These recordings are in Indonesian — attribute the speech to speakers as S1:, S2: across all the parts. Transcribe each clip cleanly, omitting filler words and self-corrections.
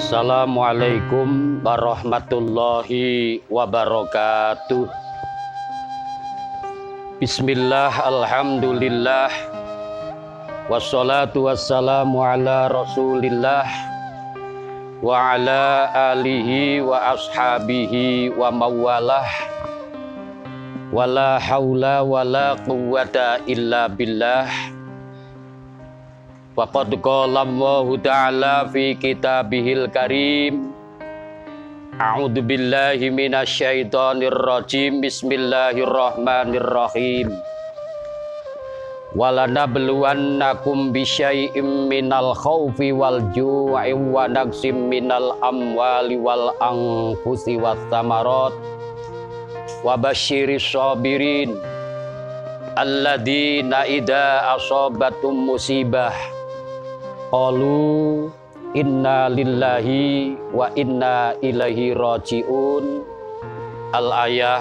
S1: Assalamualaikum warahmatullahi wabarakatuh. Bismillah, alhamdulillah, wassalatu wassalamu ala rasulillah wa ala alihi wa ashabihi wa mawalah, wala hawla wala quwwata illa billah. Faqad qala Allahu ta'ala fi kitabihil karim. A'udzu billahi minasyaitonir rajim. Bismillahirrahmanirrahim. Walanabluwannakum bisyai'im minal khaufi wal ju'i wa naqsim minal amwali wal anfusi wath thamarat wa basyiris sabirin alladzina idza asabatum musibah qalu inna lillahi wa inna ilaihi raji'un. Al-ayah,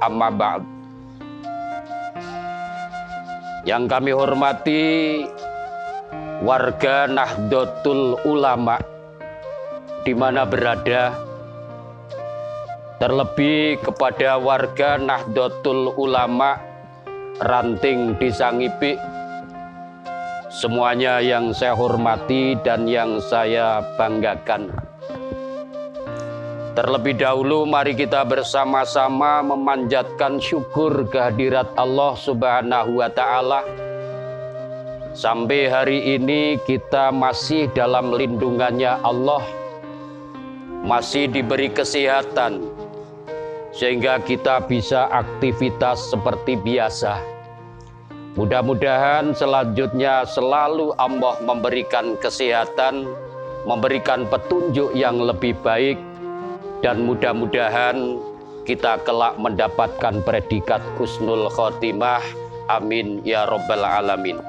S1: amma ba'd. Yang kami hormati warga Nahdlatul Ulama di mana berada, terlebih kepada warga Nahdlatul Ulama Ranting Desa Ngipik, semuanya yang saya hormati dan yang saya banggakan. Terlebih dahulu mari kita bersama-sama memanjatkan syukur kehadirat Allah Subhanahu wa ta'ala. Sampai hari ini kita masih dalam lindungannya Allah, masih diberi kesehatan sehingga kita bisa aktivitas seperti biasa. Mudah-mudahan selanjutnya selalu Allah memberikan kesehatan, memberikan petunjuk yang lebih baik, dan mudah-mudahan kita kelak mendapatkan predikat husnul khotimah. Amin ya rabbal alamin.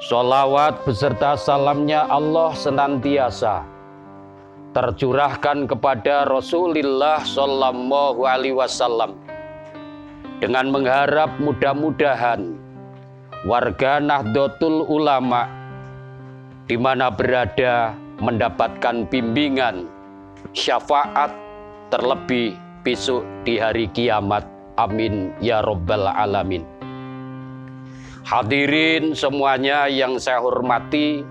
S1: Sholawat beserta salamnya Allah senantiasa tercurahkan kepada Rasulullah sallallahu alaihi wasallam, dengan mengharap mudah-mudahan warga Nahdlatul Ulama di mana berada mendapatkan bimbingan, syafaat, terlebih besok di hari kiamat. Amin ya rabbal alamin. Hadirin semuanya yang saya hormati,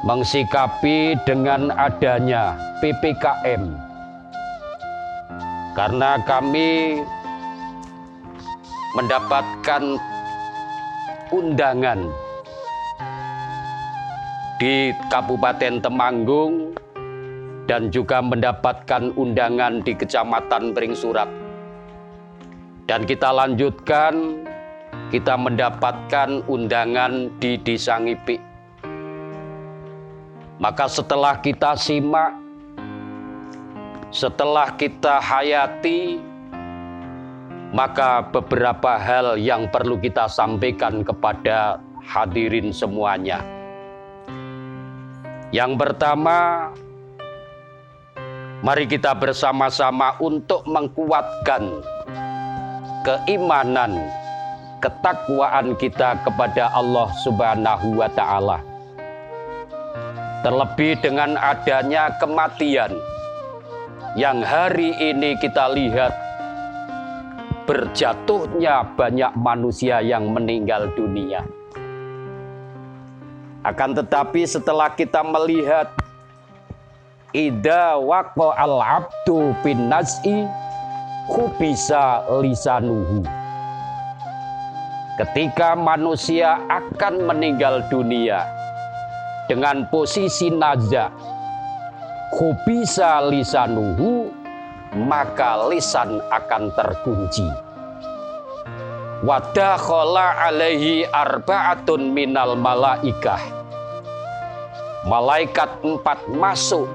S1: mengsikapi dengan adanya PPKM, karena kami mendapatkan undangan di Kabupaten Temanggung dan juga mendapatkan undangan di Kecamatan Pringsurat. Dan kita lanjutkan, kita mendapatkan undangan di Desa Ngipik. Maka setelah kita simak, setelah kita hayati, maka beberapa hal yang perlu kita sampaikan kepada hadirin semuanya. Yang pertama, mari kita bersama-sama untuk menguatkan keimanan, ketakwaan kita kepada Allah Subhanahu wa ta'ala. Terlebih dengan adanya kematian yang hari ini kita lihat, berjatuhnya banyak manusia yang meninggal dunia. Akan tetapi setelah kita melihat idza waqa'al abdu bin naz'i khubisa lisanuhu, ketika manusia akan meninggal dunia dengan posisi naza, khubisa lisanuhu, maka lisan akan terkunci. Wadakhala alaihi arba'atun minal malaikah, malaikat 4 masuk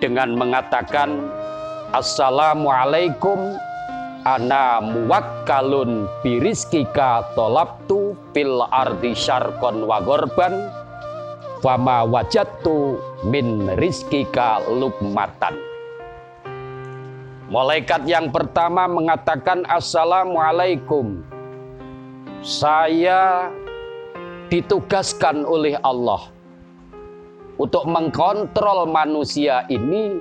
S1: dengan mengatakan, assalamualaikum, ana muwakkalun birizkika tolabtu fil ardi syarqan wa ghorban fama wajadtu min rizkika lukmatan. Malaikat yang pertama mengatakan assalamualaikum, saya ditugaskan oleh Allah untuk mengkontrol manusia ini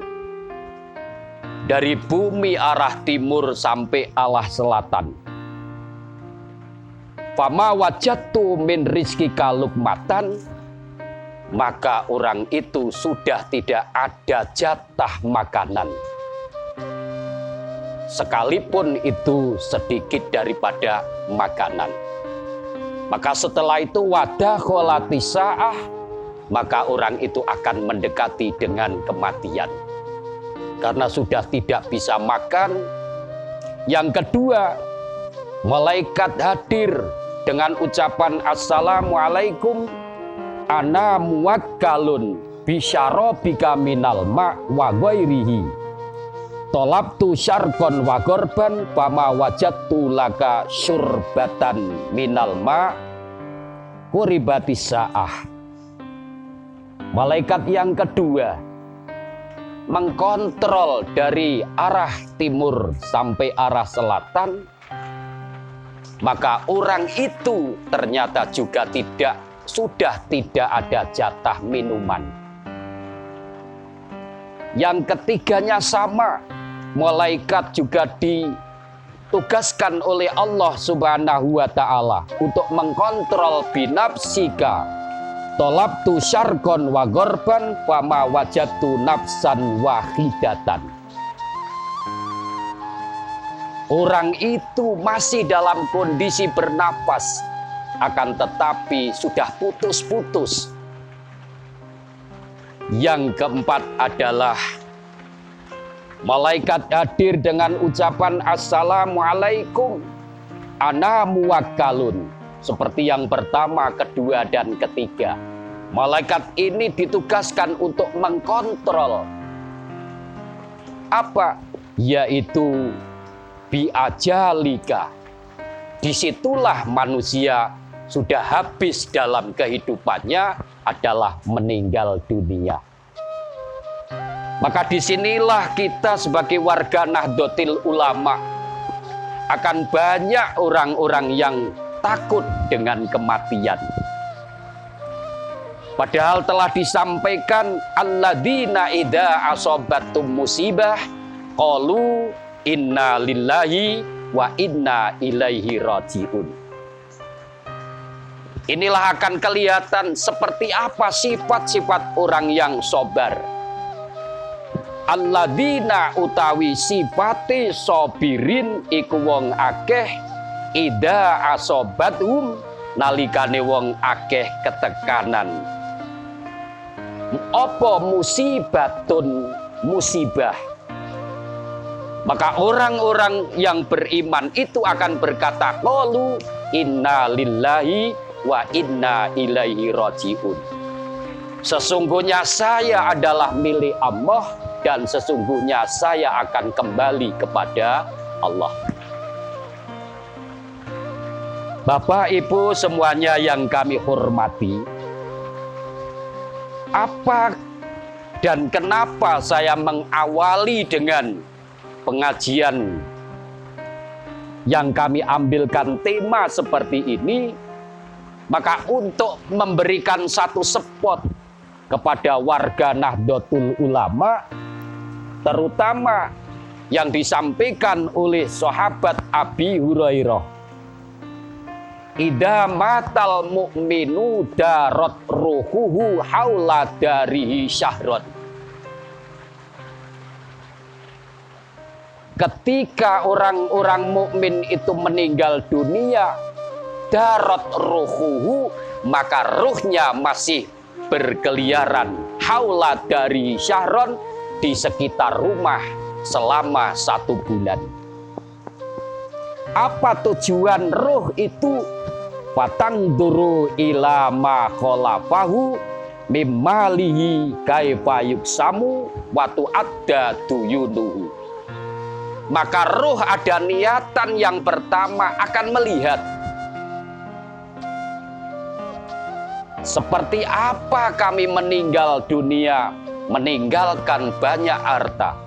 S1: dari bumi arah timur sampai arah selatan. Fama wajadtu min rizqika luqmatan, maka orang itu sudah tidak ada jatah makanan, sekalipun itu sedikit daripada makanan. Maka setelah itu wadah kholatisa'ah, maka orang itu akan mendekati dengan kematian karena sudah tidak bisa makan. Yang kedua, malaikat hadir dengan ucapan assalamualaikum ana muwakkalun bisyarabika minal ma' wa ghairihi tolabtu syarqan wa gorban fama wajadtu laka syurbatan minal ma' quribatis sa'ah. Malaikat yang kedua mengkontrol dari arah timur sampai arah selatan, maka orang itu ternyata juga sudah tidak ada jatah minuman. Yang ketiganya sama, malaikat juga ditugaskan oleh Allah Subhanahu wa Ta'ala untuk mengkontrol binafsika tolabtu syarqan wa gorban fama wajadtu nafsan wahidatan. Orang itu masih dalam kondisi bernapas, akan tetapi sudah putus-putus. Yang keempat adalah malaikat hadir dengan ucapan assalamualaikum ana muwakkalun. Seperti yang pertama, kedua, dan ketiga. Malaikat ini ditugaskan untuk mengkontrol apa? Yaitu biajalika. Disitulah manusia sudah habis dalam kehidupannya adalah meninggal dunia. Maka disinilah kita sebagai warga Nahdlatul Ulama akan banyak orang-orang yang takut dengan kematian. Padahal telah disampaikan alladzina idza asobatum musibah qalu inna lillahi wa inna ilaihi rajiun. Inilah akan kelihatan seperti apa sifat-sifat orang yang sabar. Alladzina utawi sifati sobirin iku wong akeh ida asobathum nalikane wong akeh ketekanan. Apa musibatun musibah, maka orang-orang yang beriman itu akan berkata qalu inna lillahi wa inna ilaihi rajiun. Sesungguhnya saya adalah milik Allah dan sesungguhnya saya akan kembali kepada Allah. Bapak Ibu semuanya yang kami hormati, apa dan kenapa saya mengawali dengan pengajian yang kami ambilkan tema seperti ini? Maka untuk memberikan satu spot kepada warga Nahdlatul Ulama, terutama yang disampaikan oleh sahabat Abi Hurairah. Idza matal mu'minu darat ruhuhu haula darihi syahron. Ketika orang-orang mukmin itu meninggal dunia, darat ruhuhu, maka ruhnya masih berkeliaran haula dari syahron, di sekitar rumah selama 1 bulan. Apa tujuan ruh itu? Patang duru ila ma kholafahu mimmalihi kaifa yuksamu watu adda tuyunuhu. Maka ruh ada niatan yang pertama akan melihat seperti apa kami meninggal dunia, meninggalkan banyak harta.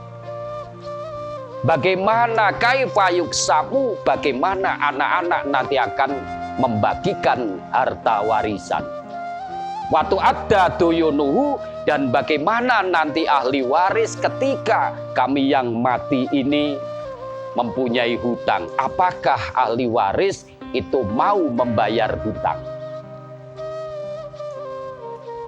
S1: Bagaimana kaifa yuksamu, bagaimana anak-anak nanti akan membagikan harta warisan. Waktu ada duyunuhu, dan bagaimana nanti ahli waris ketika kami yang mati ini mempunyai hutang. Apakah ahli waris itu mau membayar hutang?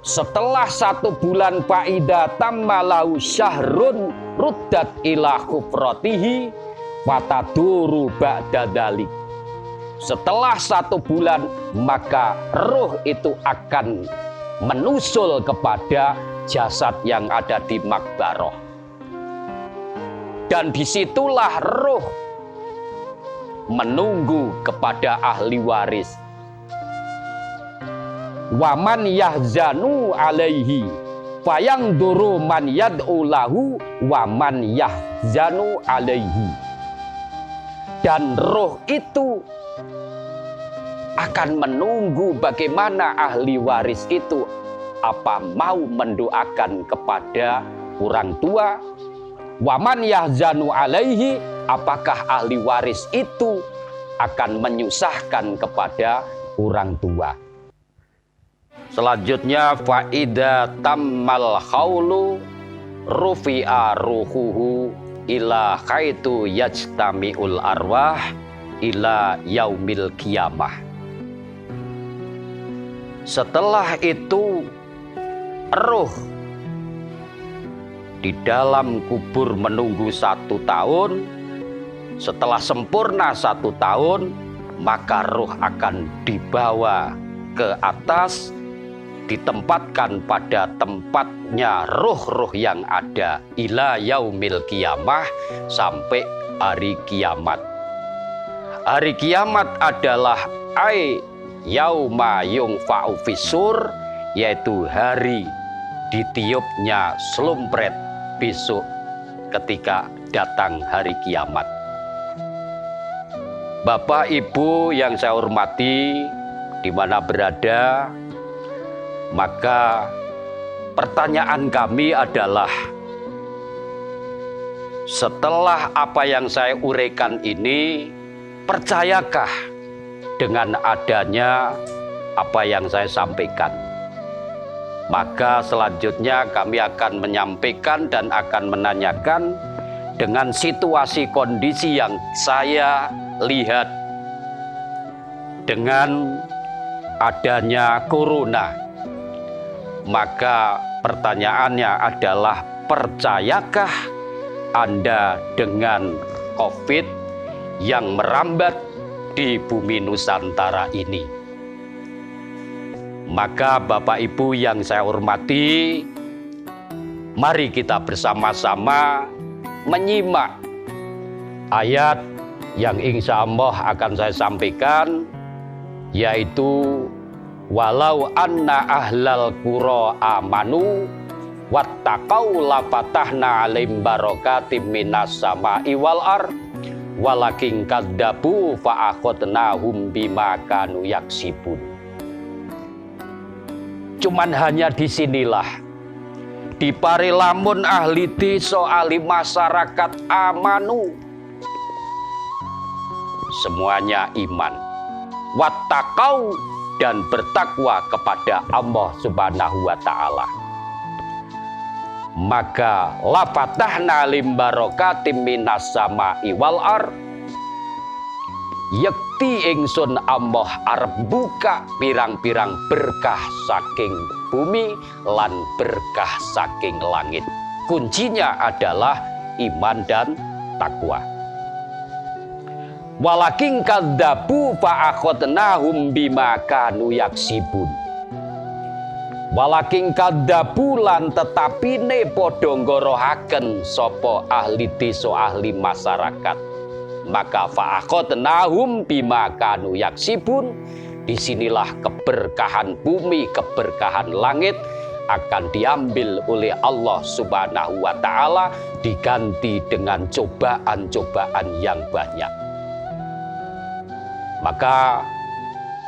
S1: Setelah 1 bulan faida tammalau syahrun ruddat ila khufratihi fataduru ba'da dzalik. Setelah 1 bulan maka roh itu akan menusul kepada jasad yang ada di makbaroh. Dan disitulah roh menunggu kepada ahli waris. Waman yahzanu alaihi fayangduru man yad'u lahu waman yahzanu alaihi. Dan roh itu akan menunggu bagaimana ahli waris itu apa mau mendoakan kepada orang tua. Waman yahzanu alaihi, apakah ahli waris itu akan menyusahkan kepada orang tua. Selanjutnya faida tammal haulu rufi'a ruhuhu ila khaitu yajtami'ul arwah ila yaumil qiyamah. Setelah itu roh di dalam kubur menunggu 1 tahun. Setelah sempurna 1 tahun, maka roh akan dibawa ke atas, ditempatkan pada tempatnya roh-roh yang ada ila yaumil qiyamah, sampai hari kiamat. Hari kiamat adalah yauma yungfa'u fisur, yaitu hari ditiupnya slumpret besok ketika datang hari kiamat. Bapak Ibu yang saya hormati, di mana berada, maka pertanyaan kami adalah, setelah apa yang saya uraikan ini, percayakah dengan adanya apa yang saya sampaikan? Maka selanjutnya kami akan menyampaikan dan akan menanyakan dengan situasi kondisi yang saya lihat dengan adanya corona. Maka pertanyaannya adalah, percayakah Anda dengan COVID yang merambat di bumi Nusantara ini? Maka Bapak Ibu yang saya hormati, mari kita bersama-sama menyimak ayat yang insya Allah akan saya sampaikan, yaitu walau anna ahlal qura amanu wattaqau lafatahna alaihim barakatim minas sama'i wal ard walakin kadzabu fa akhadnahum bima kanu yaksibun. Cuman hanya disinilah, di parilamun ahli desa, ahli masyarakat amanu, semuanya iman, wattaqau, dan bertakwa kepada Allah Subhanahu wa Ta'ala, maka lafatahna lim barakatim minas sama'i wal ard, yakti ingsun Allah arep buka pirang-pirang berkah saking bumi lan berkah saking langit. Kuncinya adalah iman dan takwa. Walakin kadzabu fa akhadnahum bima kanu yaksibun. Walakin kadzabu, lan tetapine padha nggorohaken sapa ahli desa, ahli masyarakat, maka fa akhadnahum bima kanu yaksibun. Disinilah keberkahan bumi, keberkahan langit akan diambil oleh Allah Subhanahu wa Ta'ala, diganti dengan cobaan-cobaan yang banyak. Maka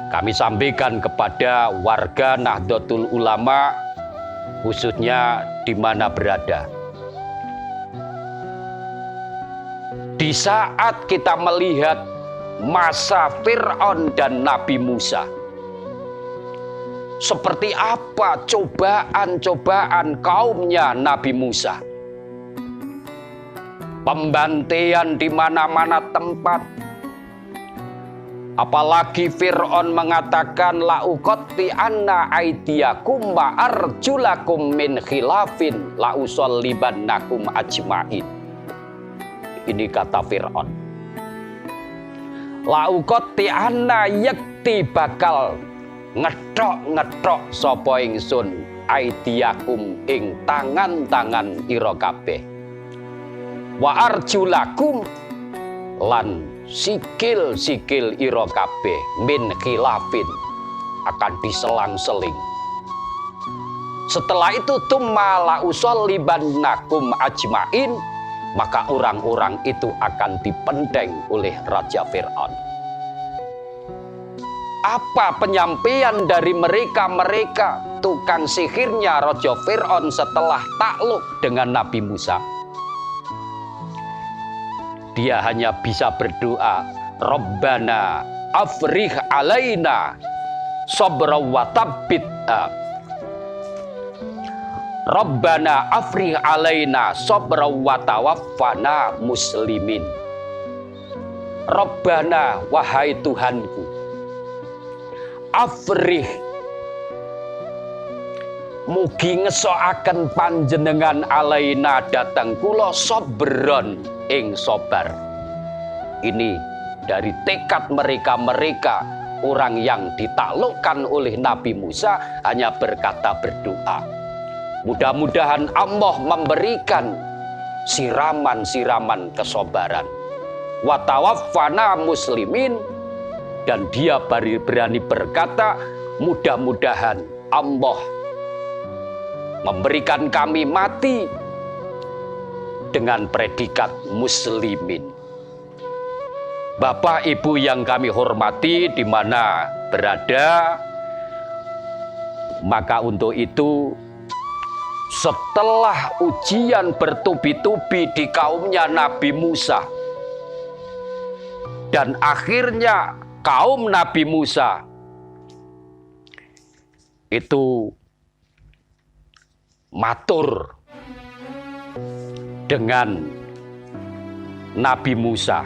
S1: kami sampaikan kepada warga Nahdlatul Ulama, khususnya di mana berada, di saat kita melihat masa Fir'aun dan Nabi Musa. Seperti apa cobaan-cobaan kaumnya Nabi Musa. Pembantaian di mana-mana tempat. Apalagi Fir'aun mengatakan la'uqatti anna aidiyakum wa arjulakum min khilafin la'usollibannakum ajma'in. Ini kata Fir'aun. La'uqatti anna yakti bakal ngethok sapa ingsun aidiyakum ing tangan-tangan ira kabeh. Wa arjulakum lan sikil-sikil ira kabeh min khilafin akan diselang-seling. Setelah itu tumma la usollibannakum ajmain, maka orang-orang itu akan dipendeng oleh Raja Fir'aun. Apa penyampaian dari mereka tukang sihirnya Raja Fir'aun setelah takluk dengan Nabi Musa? Dia hanya bisa berdoa, Rabbana afrigh alaina sabra wa tabbit. Rabbana afrigh alaina sabra wa tawaffana muslimin. Rabbana, wahai Tuhanku, afrigh, mugi ngesoaken panjenengan alaina dateng kula sabron ing sabar. Ini dari tekad mereka orang yang ditaklukkan oleh Nabi Musa hanya berdoa. Mudah-mudahan Allah memberikan siraman-siraman kesabaran. Wa tawaffana muslimin, dan dia berani berkata, mudah-mudahan Allah memberikan kami mati dengan predikat muslimin. Bapak Ibu yang kami hormati di mana berada, maka untuk itu setelah ujian bertubi-tubi di kaumnya Nabi Musa, dan akhirnya kaum Nabi Musa itu matur dengan Nabi Musa.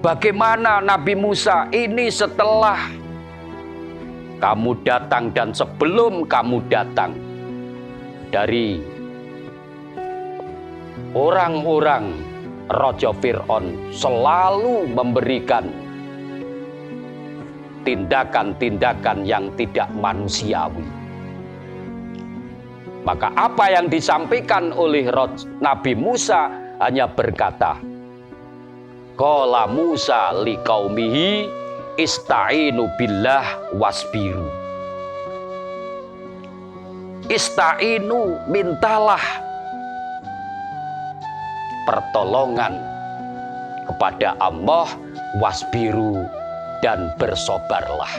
S1: Bagaimana Nabi Musa ini setelah kamu datang dan sebelum kamu datang dari orang-orang Raja Fir'aun selalu memberikan tindakan-tindakan yang tidak manusiawi. Maka apa yang disampaikan oleh Nabi Musa hanya berkata, qala Musa liqaumihi ista'inu billah wasbiru. Ista'inu, mintalah pertolongan kepada Allah, wasbiru, dan bersabarlah.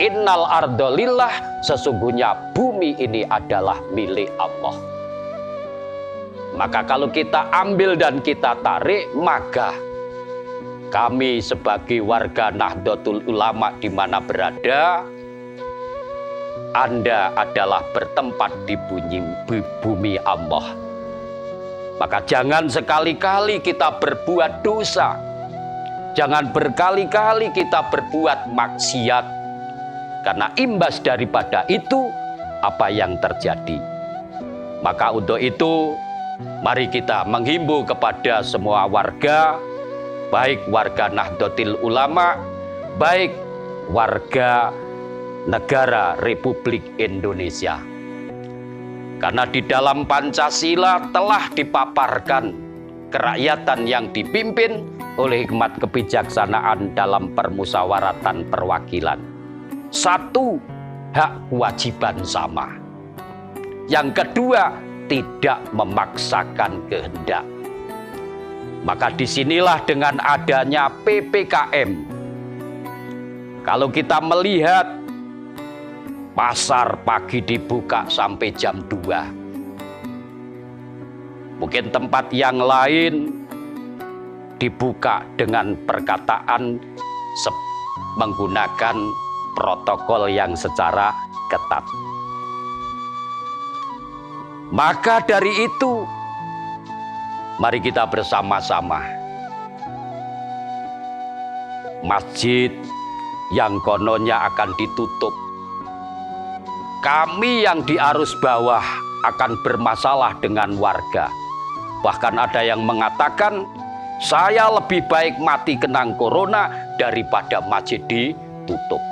S1: Innal ardolillah, sesungguhnya bumi ini adalah milik Allah. Maka kalau kita ambil dan kita tarik, maka kami sebagai warga Nahdlatul Ulama di mana berada, Anda adalah bertempat di bumi Allah. Maka jangan sekali-kali kita berbuat dosa. Jangan berkali-kali kita berbuat maksiat. Karena imbas daripada itu, apa yang terjadi. Maka untuk itu, mari kita menghimbau kepada semua warga, baik warga Nahdlatul Ulama, baik warga negara Republik Indonesia. Karena di dalam Pancasila telah dipaparkan kerakyatan yang dipimpin oleh hikmat kebijaksanaan dalam permusyawaratan perwakilan. Satu, hak kewajiban sama. Yang kedua, tidak memaksakan kehendak. Maka disinilah dengan adanya PPKM, kalau kita melihat pasar pagi dibuka sampai jam 2. Mungkin tempat yang lain dibuka dengan perkataan menggunakan protokol yang secara ketat. Maka dari itu, mari kita bersama-sama masjid yang kononnya akan ditutup. Kami yang di arus bawah akan bermasalah dengan warga. Bahkan ada yang mengatakan, saya lebih baik mati kena corona daripada masjid ditutup.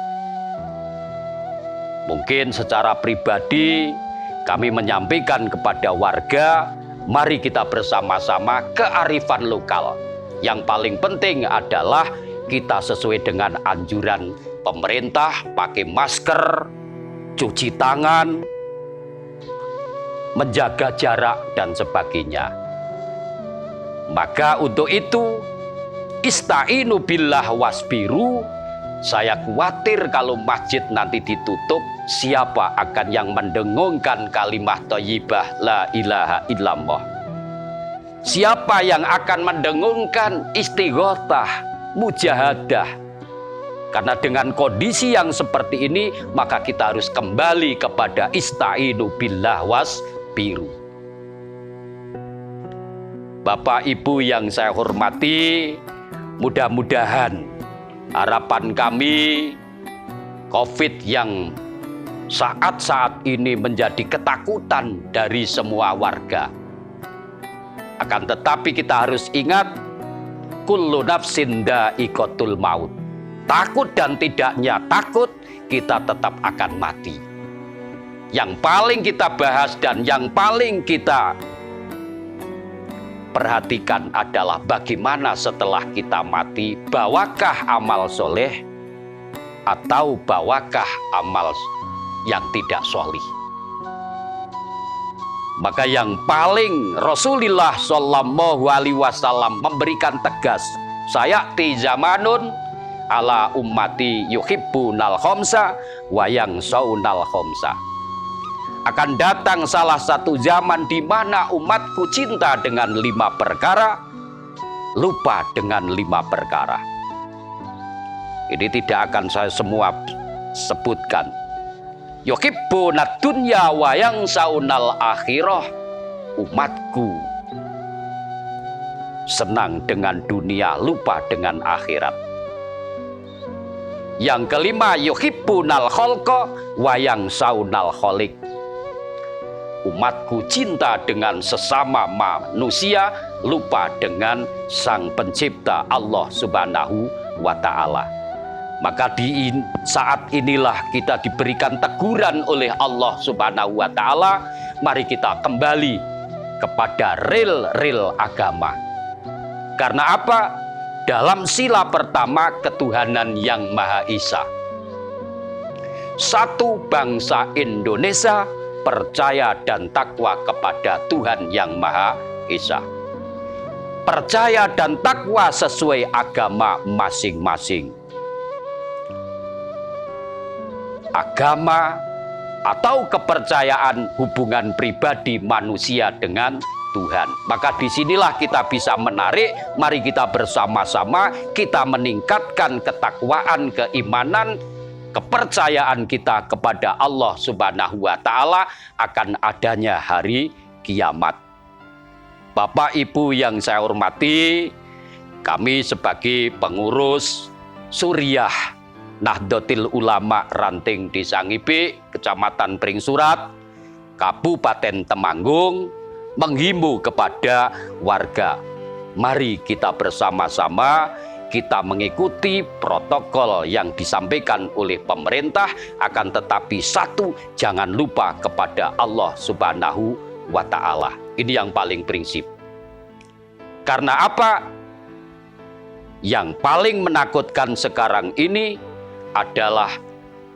S1: Mungkin secara pribadi kami menyampaikan kepada warga, mari kita bersama-sama kearifan lokal. Yang paling penting adalah kita sesuai dengan anjuran pemerintah, pakai masker, cuci tangan, menjaga jarak, dan sebagainya. Maka untuk itu, istainu billah wasbiru. Saya khawatir kalau masjid nanti ditutup, siapa akan yang mendengungkan kalimat thayyibah la ilaha illallah? Siapa yang akan mendengungkan istighothah, mujahadah? Karena dengan kondisi yang seperti ini, maka kita harus kembali kepada istainu billah wasbiru. Bapak Ibu yang saya hormati, mudah-mudahan harapan kami COVID yang saat-saat ini menjadi ketakutan dari semua warga. Akan tetapi kita harus ingat, kullu nafsin dha'iqatul maut. Takut dan tidaknya takut, kita tetap akan mati. Yang paling kita bahas dan yang paling kita perhatikan adalah bagaimana setelah kita mati, bawakah amal soleh atau bawakah amal yang tidak solih. Maka yang paling Rasulullah Shallallahu Alaihi Wasallam memberikan tegas, sayati zamanun ala ummati yuhibbunal khomsa wa yang saunal khomsa. Akan datang salah satu zaman di mana umatku cinta dengan 5 perkara, lupa dengan 5 perkara. Ini tidak akan saya semua sebutkan. Yuhibbunad dunya wa yang saunal akhirah. Umatku senang dengan dunia, lupa dengan akhirat. Yang kelima, yuhibbunal kholqa wa yang saunal kholik. Umatku cinta dengan sesama manusia, lupa dengan Sang Pencipta Allah Subhanahu wa Ta'ala. Maka di saat inilah kita diberikan teguran oleh Allah Subhanahu wa Ta'ala. Mari kita kembali kepada real agama. Karena apa? Dalam sila pertama, ketuhanan yang Maha Esa. Satu bangsa Indonesia percaya dan takwa kepada Tuhan yang Maha Esa. Percaya dan takwa sesuai agama masing-masing. Agama atau kepercayaan hubungan pribadi manusia dengan Tuhan. Maka disinilah kita bisa menarik, mari kita bersama-sama, kita meningkatkan ketakwaan, keimanan, kepercayaan kita kepada Allah Subhanahu wa Ta'ala akan adanya hari kiamat. Bapak Ibu yang saya hormati, kami sebagai pengurus Suriah Nahdlatul Ulama Ranting Desa Ngipik, Kecamatan Pringsurat, Kabupaten Temanggung, menghimbau kepada warga, mari kita bersama-sama kita mengikuti protokol yang disampaikan oleh pemerintah, akan tetapi satu, jangan lupa kepada Allah Subhanahu wa Ta'ala. Ini yang paling prinsip. Karena apa? Yang paling menakutkan sekarang ini adalah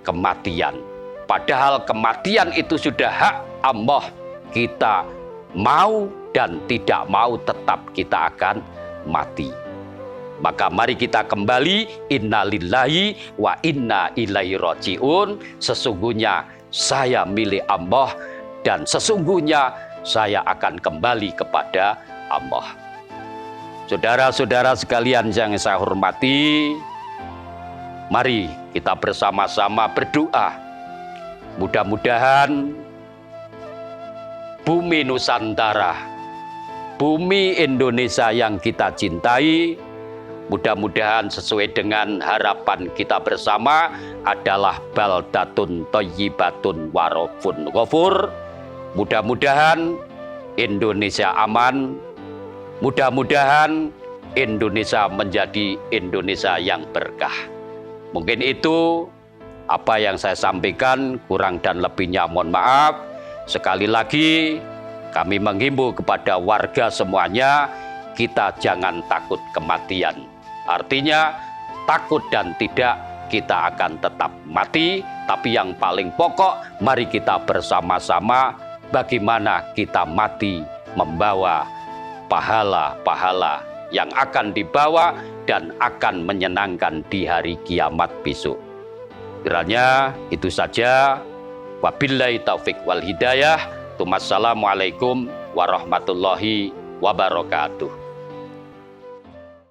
S1: kematian. Padahal kematian itu sudah hak Allah. Kita mau dan tidak mau tetap kita akan mati. Maka mari kita kembali, innalillahi wa inna ilaihi rajiun. Sesungguhnya saya milik Allah dan sesungguhnya saya akan kembali kepada Allah. Saudara-saudara sekalian yang saya hormati, mari kita bersama-sama berdoa. Mudah-mudahan bumi Nusantara, bumi Indonesia yang kita cintai, mudah-mudahan sesuai dengan harapan kita bersama adalah baldatun thayyibatun warofun ghafur. Mudah-mudahan Indonesia aman, mudah-mudahan Indonesia menjadi Indonesia yang berkah. Mungkin itu apa yang saya sampaikan, kurang dan lebihnya mohon maaf. Sekali lagi kami menghimbau kepada warga semuanya, kita jangan takut kematian. Artinya takut dan tidak, kita akan tetap mati. Tapi yang paling pokok, mari kita bersama-sama bagaimana kita mati membawa pahala-pahala yang akan dibawa dan akan menyenangkan di hari kiamat besok. Kiranya itu saja. Wabillahi taufik wal hidayah. Wassalamualaikum warahmatullahi wabarakatuh.